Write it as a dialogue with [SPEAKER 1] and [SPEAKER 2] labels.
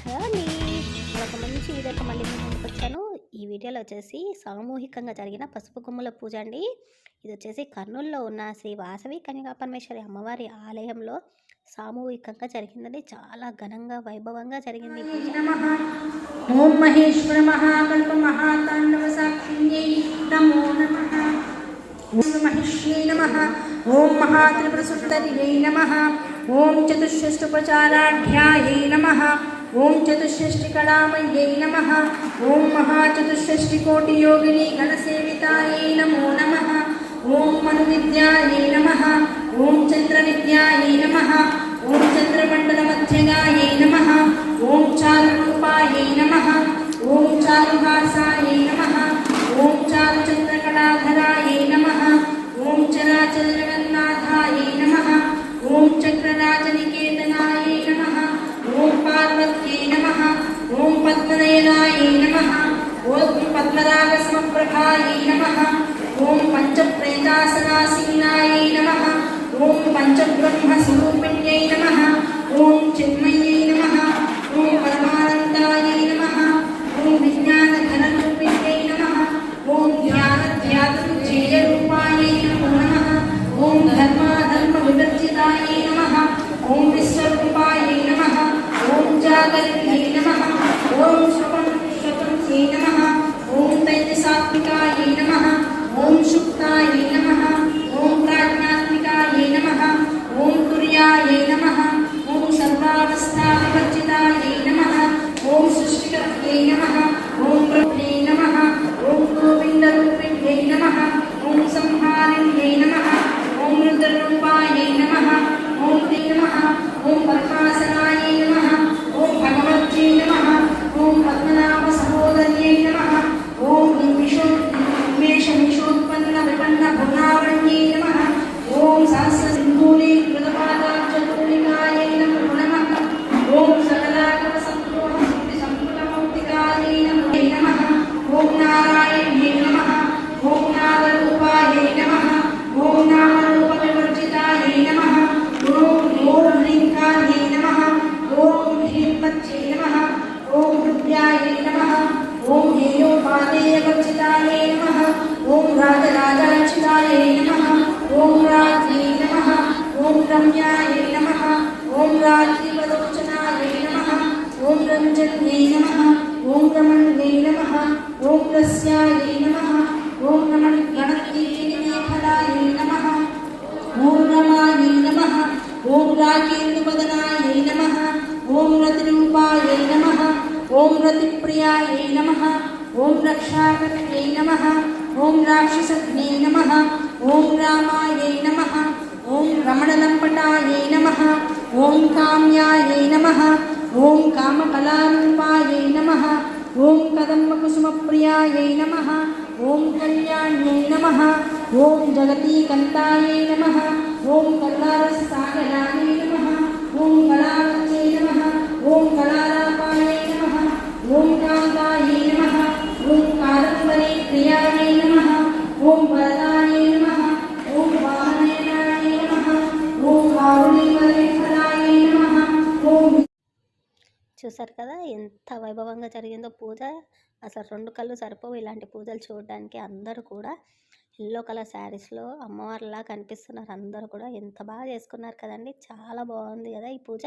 [SPEAKER 1] Hello అండి. మరొక మంచి వీడియోతో మళ్ళీ మీ ముందుకొచ్చాను. ఈ వీడియోలో వచ్చేసి సామూహికంగా జరిగిన పసుపు కొమ్ముల పూజ అండి. ఇది వచ్చేసి కర్నూలులో ఉన్న శ్రీ వాసవి కన్యకా పరమేశ్వరి అమ్మవారి ఆలయంలో సామూహికంగా జరిగిందండి. చాలా ఘనంగా వైభవంగా జరిగింది ఈ పూజ.
[SPEAKER 2] ఓం మహేశ్వర మహాకల్ప మహాతాండవ సాక్షిణ్యై నమో నమః. ఓం మహిష్యై నమః. ఓం మహాత్రిపురసుందర్యై నమః. ఓం చతుషష్ఠోపచారాఢ్యాయై నమః. ఓం చతుషష్ఠికళామయ్యై నమః. ఓం మహాచతుషష్ఠికోటియోగిని గణసేవితాయై నమో నమః. ఓం మనువిద్యాయై నమః. ఓం చంద్రవిద్యాయై నమః. ఓం చంద్రమండలమధ్యగాయై నమః. ఓం చారురూపాయై నమః. ఓం చారుహాసాయై నమః. ఓం చారుచంద్రకళాధరాయై నమః. ఓం చరాచరజగన్నాథాయై నమః. ఓం చక్రరాజనికేతనాయై నమః. ఓం పార్వత్యై నమః. ఓం పద్మనయనాయై నమః. ఓం పద్మరాగసమప్రభాయై నమః. ఓం పంచప్రేతాసనాసీనాయై నమః. ఓం పంచబ్రహ్మస్వరూపిణ్యై నమః. ఓం చిన్మయ్యై నమః. ఓం పరమానందాయై నమః. ఓం విజ్ఞానఘనరూపిణ్యై నమః. ఓం ధ్యానధ్యాతృజేయరూపాయై నమో నమః. ఓం ధర్మాధర్మ వివర్జితాయై నమః. ఓం విశ్వరూపాయై నమః. ఓం జాగరిణ్యై నమః. ఓం స్వతంత్రై నమః. ఓం తైజసాత్మికాయై నమః. ఓం శుక్తాయై నమః. ఓం ప్రాజ్ఞాత్మికాయై నమః. ఓం తుర్యాయై నమః. ఓం సర్వావస్థా వివర్జితాయై నమః. ఓం సృష్టికర్త్యై నమః. ఓం ప్రభువే నమః. ఓం గోవిందరూపిణ్యై నమః. ఓం సంహారిణ్యై నమః. ఓం రుద్రరూపాయై నమః. ఓం తే నమః. ఓం పద్మాసనాయై నమః. ఓం భగవత్యై నమః. ఓం పద్మనాభ సహోదర్యై నమః. ఓం నిమేషమిషోత్పన్న విపన్న భువనావణ్యై నమః. ఓం సహస్ర సింధూరీ కృతపాదాబ్జతూలికాయై నమో నమః. ఓం సకలాగమ సంతోష సంకులమౌక్తికాయై నమః. ఓం నారాయణ్యై నమః. ఓం నాగరూపాయై నమః. ఓం నామరూప వివర్జితాయై నమః. ఓం హ్రీంకార్యై నమః. ఓం హ్రీంపత్యై నమః. ఓం హృద్యాయై నమః. ఓం హేయోపాదేయవర్జితాయై నమః. ఓం రాజరాజార్చితాయై నమః. ఓం రాజ్ఞై నమః. ఓం రమ్యాయై నమః. ఓం రాజీవలోచనాయై నమః. ఓం రంజన్యై నమః. ఓం రమణ్యై నమః. ఓం రస్యాయై నమః. ఓం గణకీర్తినిఫలాయై నమః. ఓం రమాయై నమః. ఓం రాకేందువదనాయై నమః. ఓం రతిరూపాయై నమః. ఓం రతిప్రియాయై నమః. ఓం రక్షాకర్త్యై నమః. ఓం రాక్షసజ్ఞై నమః. ఓం రామాయై నమః. ఓం రమణలంపటాయై నమః. ఓం కామ్యాయై నమః. ఓం కామకళారూపాయై నమః. ఓం కదంబకుసుమప్రియాయై నమః. ఓం కళ్యాణ్యై నమః. ఓం జగతీకంతాయై నమః. ఓం కల్లారసాగరాయై నమః. ఓం కళావత్యై నమః. ఓం కళారాపాయై నమః. ఓం కాంతాయై నమః. ఓం కాదంబరీ ప్రియాయై నమః. ఓం వరదాయై నమః. ఓం వామనయనాయై నమః. ఓం వారుణీవరేఫలాయై నమః. ఓం
[SPEAKER 1] చూసారు కదా ఎంత వైభవంగా జరిగిందో పూజ. అసలు రెండు కళ్ళు సరిపోవు ఇలాంటి పూజలు చూడడానికి. అందరూ కూడా ఎల్లో కలర్ శారీస్లో అమ్మవారిలా కనిపిస్తున్నారు. అందరూ కూడా ఎంత బాగా చేసుకున్నారు కదండి. చాలా బాగుంది కదా ఈ పూజ.